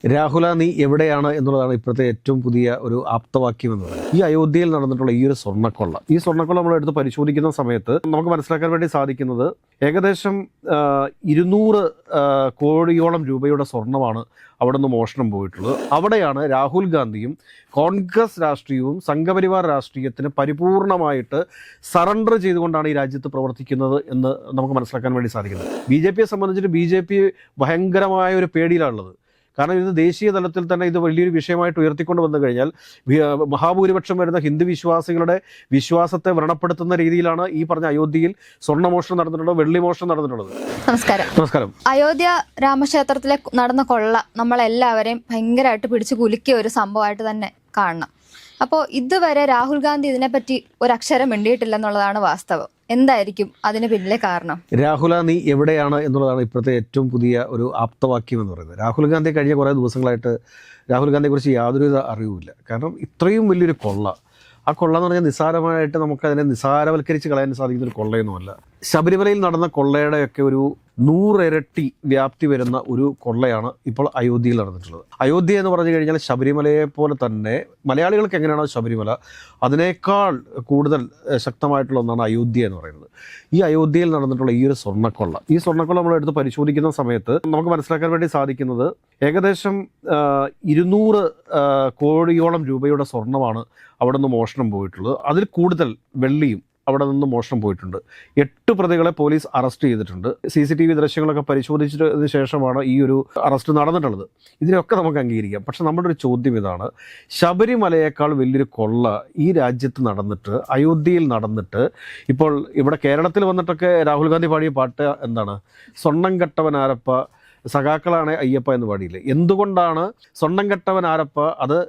രാഹുല നീ എവിടെയാണ് എന്നുള്ളതാണ് ഇപ്പോഴത്തെ ഏറ്റവും പുതിയ ഒരു ആപ്തവാക്യം എന്ന് പറയുന്നത്. ഈ അയോധ്യയിൽ നടന്നിട്ടുള്ള ഈ ഒരു സ്വർണ്ണക്കൊള്ള നമ്മൾ എടുത്ത് പരിശോധിക്കുന്ന സമയത്ത് നമുക്ക് മനസ്സിലാക്കാൻ വേണ്ടി സാധിക്കുന്നത് ഏകദേശം 200 കോടിയോളം രൂപയുടെ സ്വർണ്ണമാണ് അവിടെ നിന്ന് മോഷണം പോയിട്ടുള്ളത്. അവിടെയാണ് രാഹുൽ ഗാന്ധിയും കോൺഗ്രസ് രാഷ്ട്രീയവും സംഘപരിവാർ രാഷ്ട്രീയത്തിന് പരിപൂർണമായിട്ട് സറണ്ടർ ചെയ്തുകൊണ്ടാണ് ഈ രാജ്യത്ത് പ്രവർത്തിക്കുന്നത് എന്ന് നമുക്ക് മനസ്സിലാക്കാൻ വേണ്ടി സാധിക്കുന്നത്. BJP സംബന്ധിച്ചിട്ട് BJP ഭയങ്കരമായ ഒരു പേടിയിലാണുള്ളത്. കാരണം ഇത് ദേശീയ തലത്തിൽ തന്നെ ഇത് വലിയൊരു വിഷയമായിട്ട് ഉയർത്തിക്കൊണ്ട് വന്നു കഴിഞ്ഞാൽ മഹാഭൂരിപക്ഷം വരുന്ന ഹിന്ദു വിശ്വാസികളുടെ വിശ്വാസത്തെ വ്രണപ്പെടുത്തുന്ന രീതിയിലാണ് ഈ പറഞ്ഞ അയോധ്യയിൽ സ്വർണ്ണമോഷണം നടന്നിട്ടുള്ളത്, വെള്ളിമോഷണം നടന്നിട്ടുള്ളത്. നമസ്കാരം. അയോധ്യ രാമക്ഷേത്രത്തിലെ നടന്ന കൊള്ള നമ്മളെല്ലാവരെയും ഭയങ്കരമായിട്ട് പിടിച്ചു കുലുക്കിയ ഒരു സംഭവമായിട്ട് തന്നെ കാണണം. അപ്പോൾ ഇതുവരെ രാഹുൽ ഗാന്ധി ഇതിനെപ്പറ്റി ഒരക്ഷരം മിണ്ടിയിട്ടില്ലെന്നുള്ളതാണ് വാസ്തവം. എന്തായിരിക്കും അതിന് പിന്നിലെ കാരണം? രാഹുല നീ എവിടെയാണ് എന്നുള്ളതാണ് ഇപ്പോഴത്തെ ഏറ്റവും പുതിയ ഒരു ആപ്തവാക്യം എന്ന് പറയുന്നത്. രാഹുൽ ഗാന്ധി കഴിഞ്ഞ കുറേ ദിവസങ്ങളായിട്ട് രാഹുൽ ഗാന്ധിയെക്കുറിച്ച് യാതൊരുവിധ അറിവുമില്ല. കാരണം ഇത്രയും വലിയൊരു കൊള്ള, ആ കൊള്ള എന്ന് പറഞ്ഞാൽ നിസ്സാരമായിട്ട് നമുക്കതിനെ നിസ്സാരവൽക്കരിച്ച് കളയാൻ സാധിക്കുന്നൊരു കൊള്ളയൊന്നുമല്ല. ശബരിമലയിൽ നടന്ന കൊള്ളയുടെയൊക്കെ ഒരു 100 ഇരട്ടി വ്യാപ്തി വരുന്ന ഒരു കൊള്ളയാണ് ഇപ്പോൾ അയോധ്യയിൽ നടന്നിട്ടുള്ളത്. അയോധ്യ എന്ന് പറഞ്ഞു കഴിഞ്ഞാൽ ശബരിമലയെ പോലെ തന്നെ മലയാളികൾക്ക് എങ്ങനെയാണോ ശബരിമല, അതിനേക്കാൾ കൂടുതൽ ശക്തമായിട്ടുള്ള ഒന്നാണ് അയോധ്യ എന്ന് പറയുന്നത്. ഈ അയോധ്യയിൽ നടന്നിട്ടുള്ള ഈ ഒരു സ്വർണ്ണക്കൊള്ള നമ്മൾ എടുത്ത് പരിശോധിക്കുന്ന സമയത്ത് നമുക്ക് മനസ്സിലാക്കാൻ വേണ്ടി സാധിക്കുന്നത് ഏകദേശം 200 കോടിയോളം രൂപയുടെ സ്വർണ്ണമാണ് അവിടെ നിന്ന് മോഷണം പോയിട്ടുള്ളത്. അതിൽ കൂടുതൽ വെള്ളിയും അവിടെ നിന്ന് മോഷണം പോയിട്ടുണ്ട്. 8 പ്രതികളെ പോലീസ് അറസ്റ്റ് ചെയ്തിട്ടുണ്ട്. CCTV ദൃശ്യങ്ങളൊക്കെ പരിശോധിച്ചതിന് ശേഷമാണ് ഈ ഒരു അറസ്റ്റ് നടന്നിട്ടുള്ളത്. ഇതിനൊക്കെ നമുക്ക് അംഗീകരിക്കാം. പക്ഷെ നമ്മുടെ ഒരു ചോദ്യം ഇതാണ്, ശബരിമലയേക്കാൾ വലിയൊരു കൊള്ള ഈ രാജ്യത്ത് നടന്നിട്ട്, അയോധ്യയിൽ നടന്നിട്ട്, ഇപ്പോൾ ഇവിടെ കേരളത്തിൽ വന്നിട്ടൊക്കെ രാഹുൽ ഗാന്ധി പാടിയ പാട്ട് എന്താണ്? സ്വർണ്ണം കെട്ടവൻ ആരപ്പ സഖാക്കളാണ് അയ്യപ്പ എന്ന് പാടിയില്ലേ? എന്തുകൊണ്ടാണ് സ്വർണ്ണം കെട്ടവൻ ആരപ്പ അത്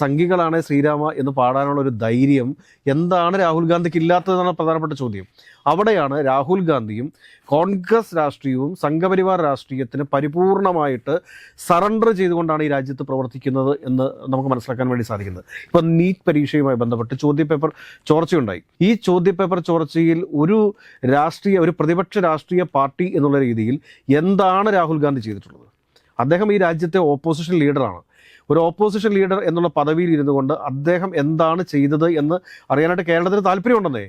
സംഘികളാണ് ശ്രീരാമ എന്ന് പാടാനുള്ള ഒരു ധൈര്യം എന്താണ് രാഹുൽ ഗാന്ധിക്ക് ഇല്ലാത്തതെന്നാണ് പ്രധാനപ്പെട്ട ചോദ്യം. അവിടെയാണ് രാഹുൽ ഗാന്ധിയും കോൺഗ്രസ് രാഷ്ട്രീയവും സംഘപരിവാർ രാഷ്ട്രീയത്തിന് പരിപൂർണമായിട്ട് സറണ്ടർ ചെയ്തുകൊണ്ടാണ് ഈ രാജ്യത്ത് പ്രവർത്തിക്കുന്നത് എന്ന് നമുക്ക് മനസ്സിലാക്കാൻ വേണ്ടി സാധിക്കുന്നത്. ഇപ്പം നീറ്റ് പരീക്ഷയുമായി ബന്ധപ്പെട്ട് ചോദ്യപേപ്പർ ചോർച്ചയുണ്ടായി. ഈ ചോദ്യപേപ്പർ ചോർച്ചയിൽ ഒരു പ്രതിപക്ഷ രാഷ്ട്രീയ പാർട്ടി എന്നുള്ള രീതിയിൽ എന്താണ് രാഹുൽ ഗാന്ധി ചെയ്തിട്ടുള്ളത്? അദ്ദേഹം ഈ രാജ്യത്തെ ഓപ്പോസിഷൻ ലീഡറാണ്. ഒരു ഓപ്പോസിഷൻ ലീഡർ എന്നുള്ള പദവിയിൽ ഇരുന്നു കൊണ്ട് അദ്ദേഹം എന്താണ് ചെയ്തത് എന്ന് അറിയാനായിട്ട് കേരളത്തിന് താല്പര്യമുണ്ടെന്നേ.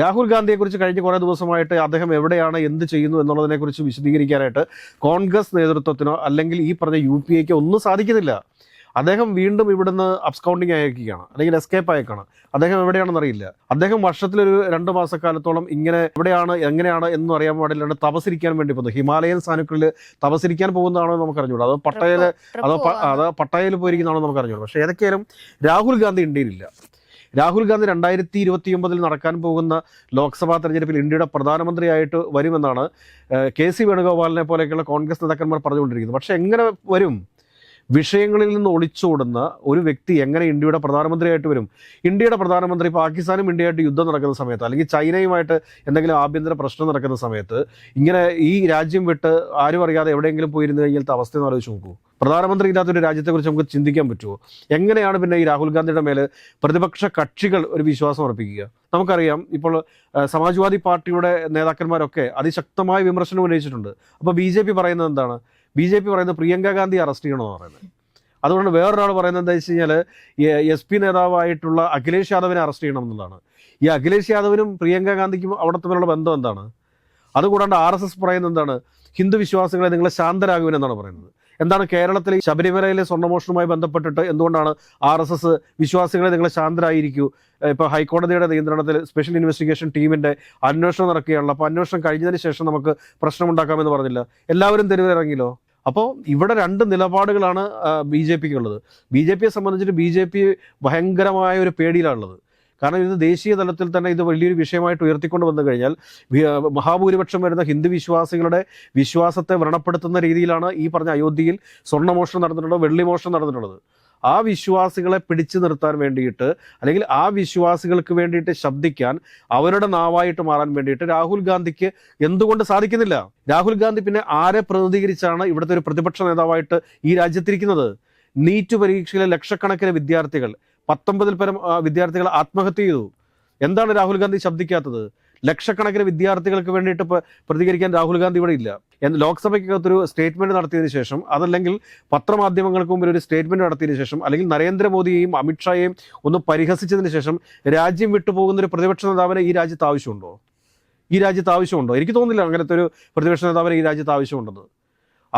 രാഹുൽ ഗാന്ധിയെക്കുറിച്ച് കഴിഞ്ഞ കുറേ ദിവസമായിട്ട് അദ്ദേഹം എവിടെയാണ്, എന്ത് ചെയ്യുന്നു എന്നുള്ളതിനെക്കുറിച്ച് വിശദീകരിക്കാനായിട്ട് കോൺഗ്രസ് നേതൃത്വത്തിനോ അല്ലെങ്കിൽ ഈ പറഞ്ഞ UPAക്കോ ഒന്നും സാധിക്കുന്നില്ല. അദ്ദേഹം വീണ്ടും ഇവിടുന്ന് അബ്സ്കൗണ്ടിങ് അയക്കുകയാണ്, അല്ലെങ്കിൽ എസ്കേപ്പ് അയക്കുകയാണ്. അദ്ദേഹം എവിടെയാണെന്ന് അറിയില്ല. അദ്ദേഹം വർഷത്തിലൊരു 2 മാസക്കാലത്തോളം ഇങ്ങനെ എവിടെയാണ്, എങ്ങനെയാണ് എന്നും അറിയാൻ പാടില്ലാണ്ട് തപസിരിക്കാൻ വേണ്ടി പോകുന്നു. ഹിമാലയൻ സാനുക്കളിൽ തപസിരിക്കാൻ പോകുന്നതാണോ നമുക്ക് അറിഞ്ഞൂടാ, അത് പട്ടയയിൽ പോയിരിക്കുന്നതാണോ നമുക്ക് അറിഞ്ഞൂടാ. പക്ഷേ ഏതൊക്കെയാലും രാഹുൽ ഗാന്ധി ഇന്ത്യയിലില്ല. രാഹുൽ ഗാന്ധി 2029 നടക്കാൻ പോകുന്ന ലോക്സഭാ തെരഞ്ഞെടുപ്പിൽ ഇന്ത്യയുടെ പ്രധാനമന്ത്രിയായിട്ട് വരുമെന്നാണ് KC വേണുഗോപാലിനെ പോലെയൊക്കെയുള്ള കോൺഗ്രസ് നേതാക്കന്മാർ പറഞ്ഞുകൊണ്ടിരിക്കുന്നത്. പക്ഷേ എങ്ങനെ വരും? വിഷയങ്ങളിൽ നിന്ന് ഒളിച്ചോടുന്ന ഒരു വ്യക്തി എങ്ങനെ ഇന്ത്യയുടെ പ്രധാനമന്ത്രിയായിട്ട് വരും? ഇന്ത്യയുടെ പ്രധാനമന്ത്രി പാകിസ്ഥാനും ഇന്ത്യയായിട്ട് യുദ്ധം നടക്കുന്ന സമയത്ത്, അല്ലെങ്കിൽ ചൈനയുമായിട്ട് എന്തെങ്കിലും ആഭ്യന്തര പ്രശ്നം നടക്കുന്ന സമയത്ത് ഇങ്ങനെ ഈ രാജ്യം വിട്ട് ആരും അറിയാതെ എവിടെയെങ്കിലും പോയിരുന്നു കഴിഞ്ഞാൽ അവസ്ഥ എന്ന് ആലോചിച്ച് നോക്കൂ. പ്രധാനമന്ത്രി ഇല്ലാത്തൊരു രാജ്യത്തെക്കുറിച്ച് നമുക്ക് ചിന്തിക്കാൻ പറ്റുമോ? എങ്ങനെയാണ് പിന്നെ ഈ രാഹുൽ ഗാന്ധിയുടെ മേലെ പ്രതിപക്ഷ കക്ഷികൾ ഒരു വിശ്വാസം അർപ്പിക്കുക? നമുക്കറിയാം, ഇപ്പോൾ സമാജ്വാദി പാർട്ടിയുടെ നേതാക്കന്മാരൊക്കെ അതിശക്തമായ വിമർശനം ഉന്നയിച്ചിട്ടുണ്ട്. അപ്പോൾ BJP പറയുന്നത് എന്താണ്? BJP പറയുന്നത് പ്രിയങ്ക ഗാന്ധി അറസ്റ്റ് ചെയ്യണമെന്ന് പറയുന്നത്. അതുകൊണ്ട് വേറൊരാൾ പറയുന്നത് എന്താ വെച്ച് കഴിഞ്ഞാൽ SP നേതാവായിട്ടുള്ള അഖിലേഷ് യാദവിനെ അറസ്റ്റ് ചെയ്യണം എന്നുള്ളതാണ്. ഈ അഖിലേഷ് യാദവിനും പ്രിയങ്ക ഗാന്ധിക്കും അവിടെ തമ്മിലുള്ള ബന്ധം എന്താണ്? അതുകൂടാണ്ട് RSS പറയുന്നത് എന്താണ്? ഹിന്ദു വിശ്വാസികളെ നിങ്ങളെ ശാന്തരാകുവിനെന്നാണ് പറയുന്നത്. എന്താണ് കേരളത്തിൽ ശബരിമലയിലെ സ്വർണ്ണമോഷണവുമായി ബന്ധപ്പെട്ടിട്ട് എന്തുകൊണ്ടാണ് RSS വിശ്വാസികളെ നിങ്ങളെ ശാന്തരായിരിക്കൂ, ഇപ്പോൾ ഹൈക്കോടതിയുടെ നിയന്ത്രണത്തിൽ സ്പെഷ്യൽ ഇൻവെസ്റ്റിഗേഷൻ ടീമിൻ്റെ അന്വേഷണം നടക്കുകയാണല്ലോ, അപ്പോൾ അന്വേഷണം കഴിഞ്ഞതിന് ശേഷം നമുക്ക് പ്രശ്നമുണ്ടാക്കാമെന്ന് പറഞ്ഞില്ല, എല്ലാവരും തെരുവിലിറങ്ങിയല്ലോ. അപ്പോൾ ഇവിടെ 2 നിലപാടുകളാണ് BJPക്കുള്ളത്. BJPയെ സംബന്ധിച്ചിട്ട് BJP ഭയങ്കരമായ ഒരു പേടിയിലാണുള്ളത്. കാരണം ഇത് ദേശീയ തലത്തിൽ തന്നെ ഇത് വലിയൊരു വിഷയമായിട്ട് ഉയർത്തിക്കൊണ്ട് വന്നു കഴിഞ്ഞാൽ മഹാഭൂരിപക്ഷം വരുന്ന ഹിന്ദു വിശ്വാസികളുടെ വിശ്വാസത്തെ വ്രണപ്പെടുത്തുന്ന രീതിയിലാണ് ഈ പറഞ്ഞ അയോധ്യയിൽ സ്വർണ്ണമോഷണം നടന്നിട്ടുള്ളത്, വെള്ളിമോഷണം നടന്നിട്ടുള്ളത്. ആ വിശ്വാസികളെ പിടിച്ചു നിർത്താൻ വേണ്ടിയിട്ട്, അല്ലെങ്കിൽ ആ വിശ്വാസികൾക്ക് വേണ്ടിയിട്ട് ശബ്ദിക്കാൻ, അവരുടെ നാവായിട്ട് മാറാൻ വേണ്ടിയിട്ട് രാഹുൽ ഗാന്ധിക്ക് എന്തുകൊണ്ട് സാധിക്കുന്നില്ല? രാഹുൽ ഗാന്ധി പിന്നെ ആരെ പ്രതിനിധീകരിച്ചാണ് ഇവിടുത്തെ ഒരു പ്രതിപക്ഷ നേതാവായിട്ട് ഈ രാജ്യത്തിരിക്കുന്നത്? നീറ്റ് പരീക്ഷയിലെ ലക്ഷക്കണക്കിന് വിദ്യാർത്ഥികൾ, 19 പരം വിദ്യാർത്ഥികൾ ആത്മഹത്യ ചെയ്തു. എന്താണ് രാഹുൽ ഗാന്ധി ശബ്ദിക്കാത്തത്? ലക്ഷക്കണക്കിന് വിദ്യാർത്ഥികൾക്ക് വേണ്ടിയിട്ട് പ്രതികരിക്കാൻ രാഹുൽ ഗാന്ധി ഇവിടെ ഇല്ല. ലോക്സഭയ്ക്കകത്തൊരു സ്റ്റേറ്റ്മെന്റ് നടത്തിയതിനു ശേഷം, അതല്ലെങ്കിൽ പത്രമാധ്യമങ്ങൾക്ക് മുമ്പിൽ ഒരു സ്റ്റേറ്റ്മെന്റ് നടത്തിയതിനു ശേഷം, അല്ലെങ്കിൽ നരേന്ദ്രമോദിയെയും അമിത്ഷായെയും ഒന്ന് പരിഹസിച്ചതിന് ശേഷം രാജ്യം വിട്ടുപോകുന്ന ഒരു പ്രതിപക്ഷ നേതാവിനെ ഈ രാജ്യത്ത് ആവശ്യമുണ്ടോ? എനിക്ക് തോന്നുന്നില്ല അങ്ങനത്തെ ഒരു പ്രതിപക്ഷ നേതാവിനെ ഈ രാജ്യത്ത് ആവശ്യമുണ്ടെന്ന്.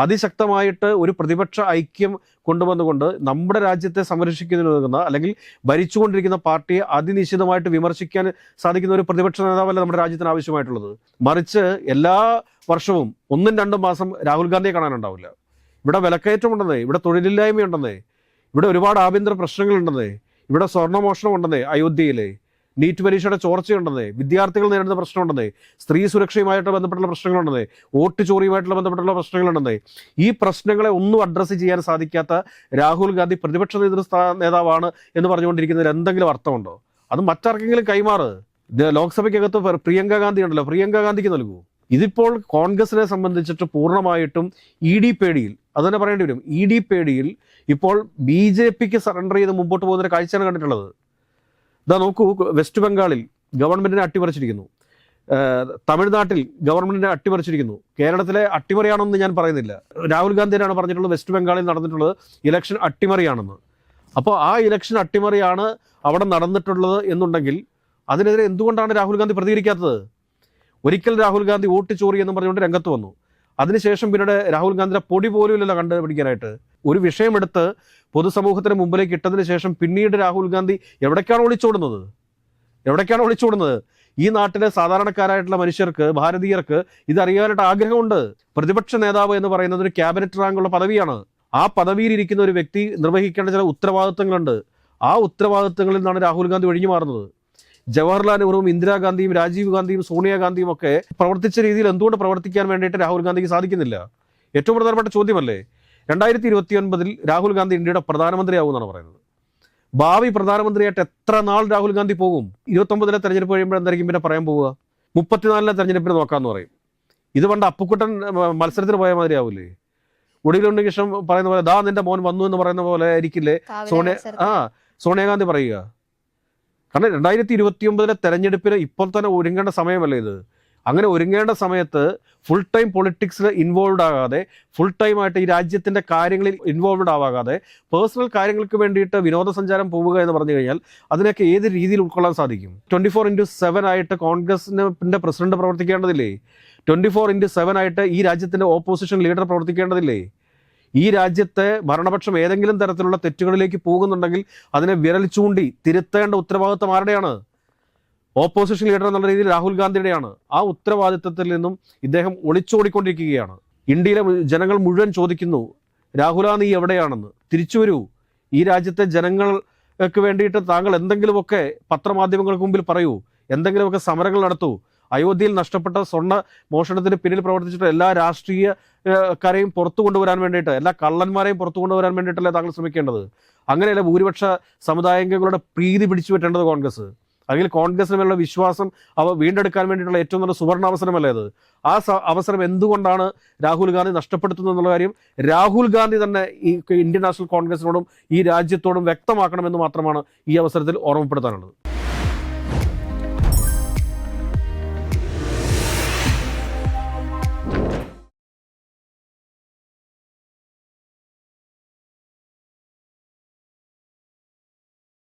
അതിശക്തമായിട്ട് ഒരു പ്രതിപക്ഷ ഐക്യം കൊണ്ടുവന്നുകൊണ്ട് നമ്മുടെ രാജ്യത്തെ സംരക്ഷിക്കുന്നതിന് അല്ലെങ്കിൽ ഭരിച്ചുകൊണ്ടിരിക്കുന്ന പാർട്ടിയെ അതിനിശ്ചിതമായിട്ട് വിമർശിക്കാൻ സാധിക്കുന്ന ഒരു പ്രതിപക്ഷ നേതാവല്ല നമ്മുടെ രാജ്യത്തിന് ആവശ്യമായിട്ടുള്ളത്. മറിച്ച് എല്ലാ വർഷവും 1-2 മാസം രാഹുൽ ഗാന്ധിയെ കാണാനുണ്ടാവില്ല. ഇവിടെ വിലക്കയറ്റമുണ്ടെന്നേ, ഇവിടെ തൊഴിലില്ലായ്മയുണ്ടെന്നേ, ഇവിടെ ഒരുപാട് ആഭ്യന്തര പ്രശ്നങ്ങളുണ്ടെന്നേ, ഇവിടെ സ്വർണ്ണമോഷണം ഉണ്ടെന്നേ, അയോധ്യയിലെ നീറ്റ് പരീക്ഷയുടെ ചോർച്ചയുണ്ടെന്നേ, വിദ്യാർത്ഥികൾ നേരിടുന്ന പ്രശ്നമുണ്ടെന്നേ, സ്ത്രീ സുരക്ഷയുമായിട്ട് ബന്ധപ്പെട്ടുള്ള പ്രശ്നങ്ങളുണ്ടെന്നേ, വോട്ട് ചോറിയുമായിട്ടുള്ള ബന്ധപ്പെട്ടുള്ള പ്രശ്നങ്ങളുണ്ടെന്നേ. ഈ പ്രശ്നങ്ങളെ ഒന്നും അഡ്രസ്സ് ചെയ്യാൻ സാധിക്കാത്ത രാഹുൽ ഗാന്ധി പ്രതിപക്ഷ നേതാവാണ് എന്ന് പറഞ്ഞുകൊണ്ടിരിക്കുന്നതിൽ എന്തെങ്കിലും അർത്ഥമുണ്ടോ? അത് മറ്റാർക്കെങ്കിലും കൈമാറ്. ലോക്സഭയ്ക്കകത്ത് പ്രിയങ്ക ഗാന്ധി ഉണ്ടല്ലോ, പ്രിയങ്ക ഗാന്ധിക്ക് നൽകൂ. ഇതിപ്പോൾ കോൺഗ്രസിനെ സംബന്ധിച്ചിട്ട് പൂർണ്ണമായിട്ടും ED പേടിയിൽ, അത് തന്നെ പറയേണ്ടി വരും, ED പേടിയിൽ ഇപ്പോൾ BJPക്ക് സറണ്ടർ ചെയ്ത് മുമ്പോട്ട് പോകുന്നൊരു കാഴ്ചയാണ് കണ്ടിട്ടുള്ളത്. ഇതാ നോക്കൂ, വെസ്റ്റ് ബംഗാളിൽ ഗവൺമെന്റിനെ അട്ടിമറിച്ചിരിക്കുന്നു, തമിഴ്നാട്ടിൽ ഗവൺമെന്റിനെ അട്ടിമറിച്ചിരിക്കുന്നു. കേരളത്തിലെ അട്ടിമറിയാണെന്ന് ഞാൻ പറയുന്നില്ല, രാഹുൽ ഗാന്ധിയാണ് പറഞ്ഞിട്ടുള്ളത് വെസ്റ്റ് ബംഗാളിൽ നടന്നിട്ടുള്ളത് ഇലക്ഷൻ അട്ടിമറിയാണെന്ന്. അപ്പോൾ ആ ഇലക്ഷൻ അട്ടിമറിയാണ് അവിടെ നടന്നിട്ടുള്ളത് എന്നുണ്ടെങ്കിൽ അതിനെതിരെ എന്തുകൊണ്ടാണ് രാഹുൽ ഗാന്ധി പ്രതികരിക്കാത്തത്? ഒരിക്കൽ രാഹുൽ ഗാന്ധി വോട്ട് ചോറി എന്ന് പറഞ്ഞുകൊണ്ട് രംഗത്ത് വന്നു. അതിനുശേഷം പിന്നീട് രാഹുൽ ഗാന്ധിയുടെ പൊടി പോലും ഇല്ലല്ലോ കണ്ടുപിടിക്കാനായിട്ട്. ഒരു വിഷയമെടുത്ത് പൊതുസമൂഹത്തിന് മുമ്പിലേക്ക് ഇട്ടതിന് ശേഷം പിന്നീട് രാഹുൽ ഗാന്ധി എവിടേക്കാണ് ഒളിച്ചോടുന്നത്? ഈ നാട്ടിലെ സാധാരണക്കാരായിട്ടുള്ള മനുഷ്യർക്ക്, ഭാരതീയർക്ക് ഇതറിയാനായിട്ട് ആഗ്രഹമുണ്ട്. പ്രതിപക്ഷ നേതാവ് എന്ന് പറയുന്നത് ഒരു ക്യാബിനറ്റ് റാങ്കുള്ള പദവിയാണ്. ആ പദവിയിൽ ഇരിക്കുന്ന ഒരു വ്യക്തി നിർവഹിക്കേണ്ട ചില ഉത്തരവാദിത്തങ്ങളുണ്ട്. ആ ഉത്തരവാദിത്തങ്ങളിൽ നിന്നാണ് രാഹുൽ ഗാന്ധി ഒഴിഞ്ഞു മാറുന്നത്. ജവഹർലാൽ നെഹ്റുവും ഇന്ദിരാഗാന്ധിയും രാജീവ് ഗാന്ധിയും സോണിയാഗാന്ധിയും ഒക്കെ പ്രവർത്തിച്ച രീതിയിൽ എന്തുകൊണ്ട് പ്രവർത്തിക്കാൻ വേണ്ടിയിട്ട് രാഹുൽ ഗാന്ധിക്ക് സാധിക്കുന്നില്ല? ഏറ്റവും പ്രധാനപ്പെട്ട ചോദ്യമല്ലേ. 2029 രാഹുൽ ഗാന്ധി ഇന്ത്യയുടെ പ്രധാനമന്ത്രിയാവുമെന്നാണ് പറയുന്നത്. ഭാവി പ്രധാനമന്ത്രിയായിട്ട് എത്ര നാൾ രാഹുൽ ഗാന്ധി പോകും? 29 തെരഞ്ഞെടുപ്പ് കഴിയുമ്പോൾ എന്തായിരിക്കും പിന്നെ പറയാൻ പോവുക? 34 തെരഞ്ഞെടുപ്പിന് നോക്കാമെന്ന് പറയും. ഇത് പണ്ട് അപ്പുക്കുട്ടൻ മത്സരത്തിന് പോയ മാതിരി ആവില്ലേ? ഒടുവിലുണ്ടെങ്കിൽ പറയുന്ന പോലെ ദാ നിന്റെ മോൻ വന്നു എന്ന് പറയുന്ന പോലെ ആയിരിക്കില്ലേ സോണിയാഗാന്ധി പറയുക. കാരണം 2029 തെരഞ്ഞെടുപ്പിന് ഇപ്പോൾ തന്നെ ഒരുങ്ങേണ്ട സമയമല്ലേ ഇത്. അങ്ങനെ ഒരുങ്ങേണ്ട സമയത്ത് ഫുൾ ടൈം പൊളിറ്റിക്സിൽ ഇൻവോൾവ് ആകാതെ, ഫുൾ ടൈം ആയിട്ട് ഈ രാജ്യത്തിൻ്റെ കാര്യങ്ങളിൽ ഇൻവോൾവ്ഡ് ആവാതെ പേഴ്സണൽ കാര്യങ്ങൾക്ക് വേണ്ടിയിട്ട് വിനോദസഞ്ചാരം പോവുക എന്ന് പറഞ്ഞു കഴിഞ്ഞാൽ അതിനൊക്കെ ഏത് രീതിയിൽ ഉൾക്കൊള്ളാൻ സാധിക്കും? 24/7 ആയിട്ട് കോൺഗ്രസിൻ്റെ പ്രസിഡന്റ് പ്രവർത്തിക്കേണ്ടതില്ലേ? 24/7 ആയിട്ട് ഈ രാജ്യത്തിൻ്റെ ഓപ്പോസിഷൻ ലീഡർ പ്രവർത്തിക്കേണ്ടതില്ലേ? ഈ രാജ്യത്തെ ഭരണപക്ഷം ഏതെങ്കിലും തരത്തിലുള്ള തെറ്റുകളിലേക്ക് പോകുന്നുണ്ടെങ്കിൽ അതിനെ വിരൽ ചൂണ്ടി തിരുത്തേണ്ട ഉത്തരവാദിത്തം ആരുടെയാണ്? ഓപ്പോസിഷൻ ലീഡർ എന്നുള്ള രീതിയിൽ രാഹുൽ ഗാന്ധിയുടെയാണ്. ആ ഉത്തരവാദിത്തത്തിൽ നിന്നും ഇദ്ദേഹം ഒളിച്ചോടിക്കൊണ്ടിരിക്കുകയാണ്. ഇന്ത്യയിലെ ജനങ്ങൾ മുഴുവൻ ചോദിക്കുന്നു, രാഹുല നീ എവിടെയാണെന്ന്? തിരിച്ചു വരൂ. ഈ രാജ്യത്തെ ജനങ്ങൾക്ക് വേണ്ടിയിട്ട് താങ്കൾ എന്തെങ്കിലുമൊക്കെ പത്രമാധ്യമങ്ങൾക്ക് മുമ്പിൽ പറയൂ, എന്തെങ്കിലുമൊക്കെ സമരങ്ങൾ നടത്തൂ. അയോധ്യയിൽ നഷ്ടപ്പെട്ട സ്വർണ്ണ മോഷണത്തിന് പിന്നിൽ പ്രവർത്തിച്ചിട്ട് എല്ലാ രാഷ്ട്രീയക്കാരെയും പുറത്തു കൊണ്ടുവരാൻ വേണ്ടിയിട്ട്, എല്ലാ കള്ളന്മാരെയും പുറത്തു കൊണ്ടുവരാൻ വേണ്ടിയിട്ടല്ലേ താങ്കൾ ശ്രമിക്കേണ്ടത്? അങ്ങനെയല്ല ഭൂരിപക്ഷ സമുദായാംഗങ്ങളുടെ പ്രീതി പിടിച്ചു പറ്റേണ്ടത് കോൺഗ്രസ്. അല്ലെങ്കിൽ കോൺഗ്രസിനുമേലുള്ള വിശ്വാസം വീണ്ടെടുക്കാൻ വേണ്ടിയിട്ടുള്ള ഏറ്റവും നല്ല സുവർണ അവസരമല്ലേ അത്? ആ അവസരം എന്തുകൊണ്ടാണ് രാഹുൽ ഗാന്ധി നഷ്ടപ്പെടുത്തുന്നത് എന്നുള്ള കാര്യം രാഹുൽ ഗാന്ധി തന്നെ ഈ ഇന്ത്യൻ നാഷണൽ കോൺഗ്രസിനോടും ഈ രാജ്യത്തോടും വ്യക്തമാക്കണമെന്ന് മാത്രമാണ് ഈ അവസരത്തിൽ ഓർമ്മപ്പെടുത്താനുള്ളത്.